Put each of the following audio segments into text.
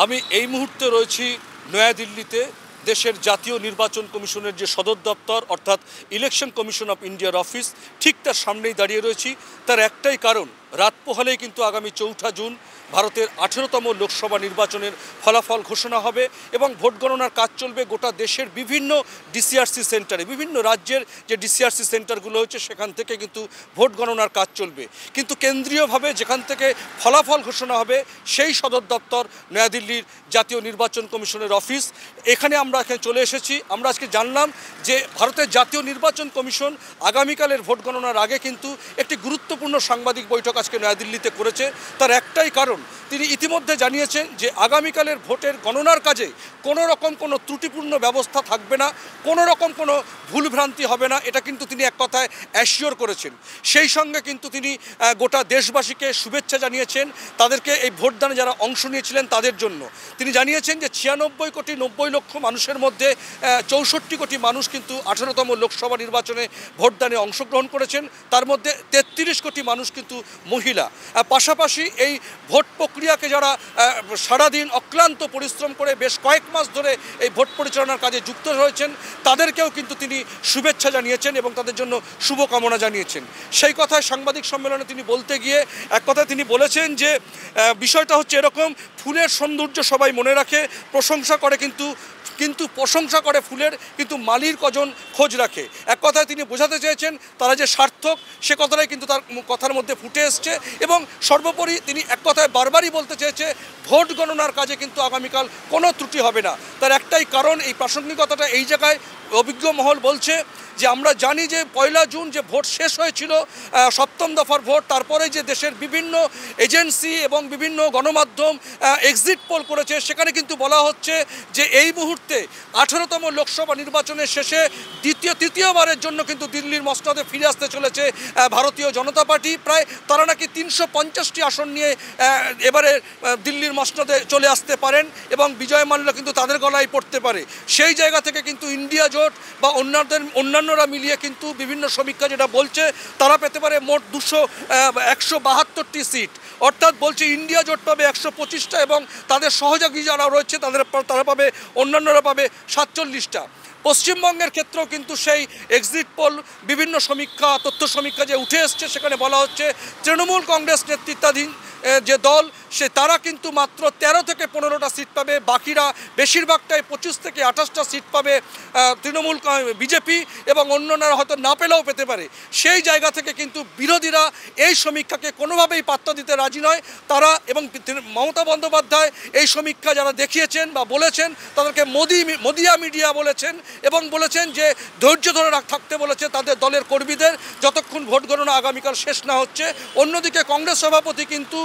আমি এই মুহূর্তে রয়েছি নয়াদিল্লিতে দেশের জাতীয় নির্বাচন কমিশনের যে সদর দপ্তর অর্থাৎ ইলেকশন কমিশন অফ ইন্ডিয়ার অফিস ঠিক তার সামনেই দাঁড়িয়ে রয়েছি। তার একটাই কারণ, রাত পোহালেই কিন্তু আগামী ৪ঠা জুন ভারতের 18তম লোকসভা নির্বাচনের ফলাফল ঘোষণা হবে এবং ভোট গণনার কাজ চলবে গোটা দেশের বিভিন্ন ডিসিআরসি সেন্টারে। বিভিন্ন রাজ্যের যে ডিসিআরসি সেন্টারগুলো হচ্ছে সেখান থেকে কিন্তু ভোট গণনার কাজ চলবে, কিন্তু কেন্দ্রীয়ভাবে যেখান থেকে ফলাফল ঘোষণা হবে সেই সদর দপ্তর নয়াদিল্লির জাতীয় নির্বাচন কমিশনের অফিস। এখানে আমরা চলে এসেছি। আমরা আজকে জানলাম যে ভারতের জাতীয় নির্বাচন কমিশন আগামীকালের ভোট গণনার আগে কিন্তু একটি গুরুত্বপূর্ণ সাংবাদিক বৈঠক আজকে নয়াদিল্লিতে করেছে। তার একটাই কারণ, তিনি ইতিমধ্যে জানিয়েছেন যে আগামীকালের ভোটের গণনার কাজে কোনো রকম কোনো ত্রুটিপূর্ণ ব্যবস্থা থাকবে না, কোনো রকম কোনো ভুলভ্রান্তি হবে না, এটা কিন্তু তিনি এক কথায় অ্যাসিওর করেছেন। সেই সঙ্গে কিন্তু তিনি গোটা দেশবাসীকে শুভেচ্ছা জানিয়েছেন, তাদেরকে এই ভোটদানে যারা অংশ নিয়েছিলেন তাদের জন্য। তিনি জানিয়েছেন যে 96 কোটি 90 লক্ষ মানুষের মধ্যে 64 কোটি মানুষ কিন্তু 18তম লোকসভা নির্বাচনে ভোটদানে অংশগ্রহণ করেছেন, তার মধ্যে 33 কোটি মানুষ কিন্তু মহিলা। পাশাপাশি এই ভোট প্রক্রিয়াকে যারা সারাদিন অক্লান্ত পরিশ্রম করে বেশ কয়েক মাস ধরে এই ভোট পরিচালনার কাজে যুক্ত হয়েছেন, তাদেরকেও কিন্তু তিনি শুভেচ্ছা জানিয়েছেন এবং তাদের জন্য শুভকামনা জানিয়েছেন। সেই কথায় সাংবাদিক সম্মেলনে তিনি বলতে গিয়ে এক কথায় তিনি বলেছেন যে বিষয়টা হচ্ছে এরকম, ফুলের সৌন্দর্য সবাই মনে রাখে, প্রশংসা করে কিন্তু প্রশংসা করে ফুলের, কিন্তু মালির কজন খোঁজ রাখে। এক কথায় তিনি বোঝাতে চেয়েছেন তারা যে সার্থক, সে কথাটাই কিন্তু তার কথার মধ্যে ফুটে এসছে। এবং সর্বোপরি তিনি এক কথায় বারবারই বলতে চেয়েছে ভোট গণনার কাজে কিন্তু আগামীকাল কোনো ত্রুটি হবে না। তার একটাই কারণ, এই প্রাসঙ্গিকতাটা এই জায়গায় অভিজ্ঞ মহল বলছে যে আমরা জানি যে 1 জুন যে ভোট শেষ হয়েছিল, 7ম দফার ভোট, তারপরে যে দেশের বিভিন্ন এজেন্সি এবং বিভিন্ন গণমাধ্যম এক্সিট পোল করেছে, সেখানে কিন্তু বলা হচ্ছে যে এই মুহূর্তে 18তম লোকসভা নির্বাচনের শেষে তৃতীয়বারের জন্য কিন্তু দিল্লির মসনদে ফিরে আসতে চলেছে ভারতীয় জনতা পার্টি। প্রায় তারা নাকি 350টি আসন নিয়ে এবারে দিল্লির মসনদে চলে আসতে পারেন এবং বিজয় মাল্য কিন্তু তাদের গলায় পড়তে পারে। সেই জায়গা থেকে কিন্তু ইন্ডিয়া জোট বা অন্যান্যরা মিলিয়ে কিন্তু বিভিন্ন সমীক্ষা যেটা বলছে তারা পেতে পারে মোট 172টি সিট। অর্থাৎ বলছে ইন্ডিয়া জোট পাবে 125টা এবং তাদের সহযোগী যারা রয়েছে তারা পাবে, অন্যান্যরা পাবে 47টা। পশ্চিমবঙ্গের ক্ষেত্রেও কিন্তু সেই এক্সিট পোল বিভিন্ন সমীক্ষা, তথ্য সমীক্ষা যে উঠে এসছে, সেখানে বলা হচ্ছে তৃণমূল কংগ্রেস নেতৃত্বাধীন যে দল তারা কিন্তু মাত্র 13 থেকে 15টা সিট পাবে, বাকিরা বেশিরভাগটাই 25 থেকে 28টা সিট পাবে তৃণমূল বিজেপি এবং অন্যান্যরা হয়তো না পেলেও পেতে পারে। সেই জায়গা থেকে কিন্তু বিরোধীরা এই সমীক্ষাকে কোনোভাবেই পাত্তা দিতে রাজি নয়। তারা এবং মমতা বন্দ্যোপাধ্যায় এই সমীক্ষা যারা দেখিয়েছেন বা বলেছেন তাদেরকে মোদিয়া মিডিয়া বলেছেন এবং বলেছেন যে ধৈর্য ধরে থাকতে বলেছে তাদের দলের কর্মীদের যতক্ষণ ভোট গণনা আগামীকাল শেষ না হচ্ছে। অন্যদিকে কংগ্রেস সভাপতি কিন্তু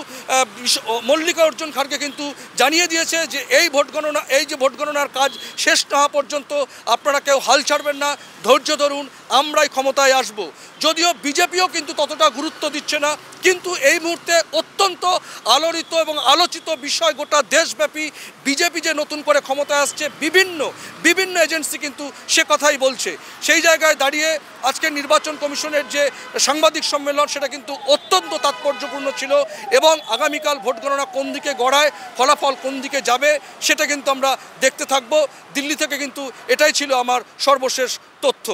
মল্লিকার্জুন খাড়গে কিন্তু জানিয়ে দিয়েছে যে এই যে ভোট গণনার কাজ শেষ না হওয়া পর্যন্ত আপনারা কেউ হাল ছাড়বেন না, ধৈর্য ধরুন, আমরাই ক্ষমতায় আসব। যদিও বিজেপিও কিন্তু ততটা গুরুত্ব দিচ্ছে না, কিন্তু এই মুহূর্তে অত্যন্ত আলোড়িত এবং আলোচিত বিষয় গোটা দেশব্যাপী। বিজেপি যে নতুন করে ক্ষমতায় আসছে, বিভিন্ন এজেন্সি কিন্তু সে কথাই বলছে। সেই জায়গায় দাঁড়িয়ে আজকের নির্বাচন কমিশনের যে সাংবাদিক সম্মেলন সেটা কিন্তু অত্যন্ত তাৎপর্যপূর্ণ ছিল এবং আগামীকাল ভোট গণনা কোন দিকে গড়ায়, ফলাফল কোন দিকে যাবে সেটা কিন্তু আমরা দেখতে থাকব। দিল্লি থেকে কিন্তু এটাই ছিল আমার সর্বশেষ তথ্য।